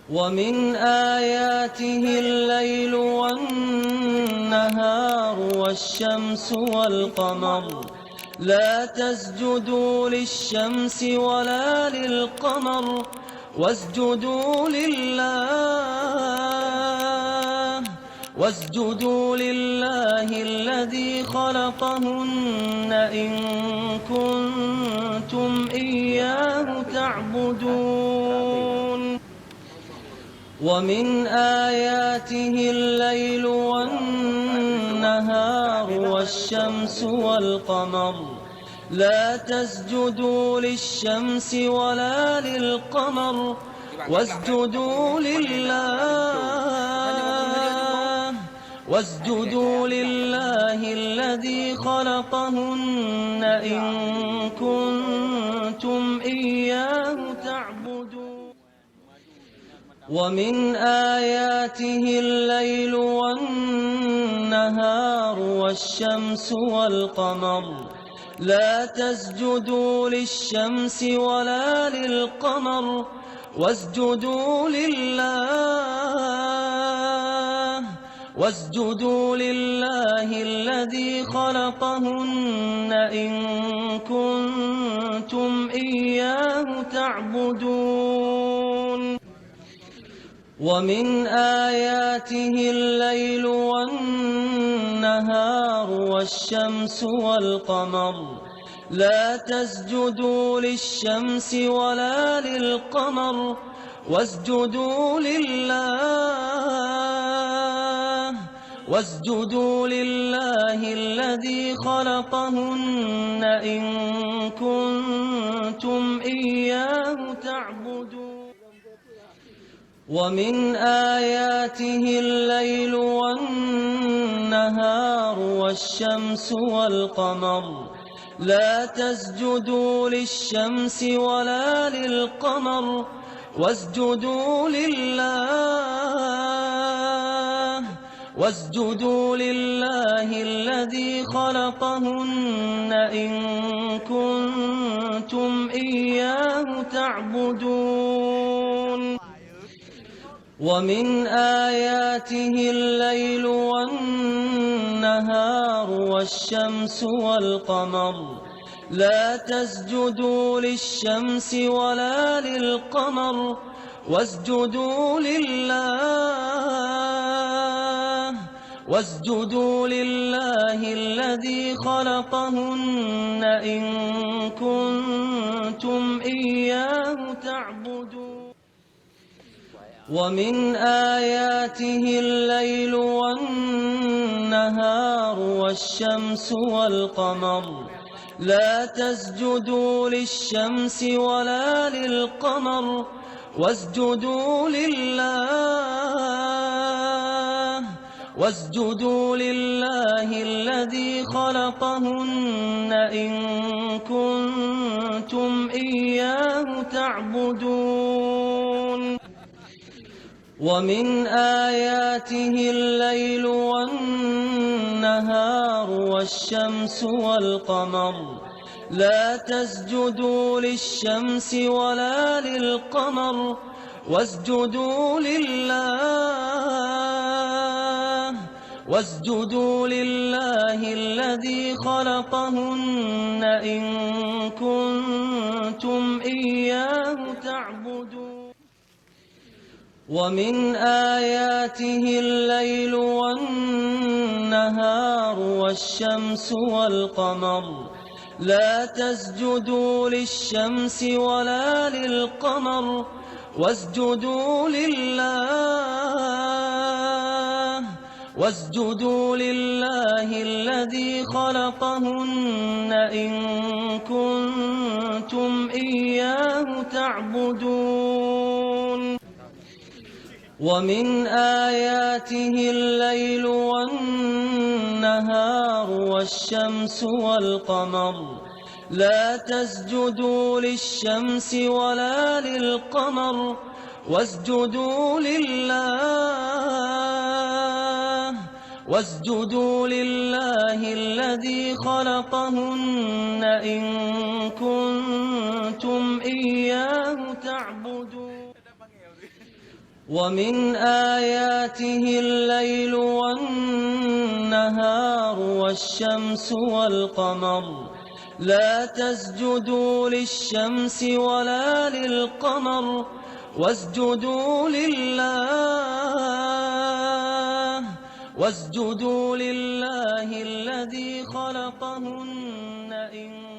ومن آياته الليل والنهار والشمس والقمر لا تسجدوا للشمس ولا للقمر واسجدوا لله الذي خلقهن إن كنتم إياه تعبدون. ومن آياته الليل والنهار والشمس والقمر لا تسجدوا للشمس ولا للقمر واسجدوا لله الذي خلقهن إن كنتم إياه تعبدون. ومن آياته الليل والنهار والشمس والقمر لا تسجدوا للشمس ولا للقمر واسجدوا لله الذي خلقهن إن كنتم إياه تعبدون. ومن آياته الليل والنهار والشمس والقمر لا تسجدوا للشمس ولا للقمر واسجدوا لله الذي خلقهن إن كنتم إياه تعبدون. ومن آياته الليل والنهار والشمس والقمر لا تسجدوا للشمس ولا للقمر واسجدوا لله الذي خلقهن إن كنتم إياه تعبدون. ومن آياته الليل والنهار والشمس والقمر لا تسجدوا للشمس ولا للقمر واسجدوا لله الذي خلقهن إن كنتم إياه تعبدون. ومن آياته الليل والنهار والشمس والقمر لا تسجدوا للشمس ولا للقمر واسجدوا لله الذي خلقهن إن كنتم إياه تعبدون. ومن آياته الليل والنهار والشمس والقمر لا تسجدوا للشمس ولا للقمر واسجدوا لله الذي خلقهن إن كنتم إياه تعبدون. ومن آياته الليل والنهار والشمس والقمر لا تسجدوا للشمس ولا للقمر واسجدوا لله الذي خلقهن إن كنتم إياه تعبدون. ومن آياته الليل والنهار والشمس والقمر لا تسجدوا للشمس ولا للقمر واسجدوا لله الذي خلقهن إن كنتم إياه تعبدون. ومن آياته الليل والنهار والشمس والقمر لا تسجدوا للشمس ولا للقمر واسجدوا لله الذي خلقهن إن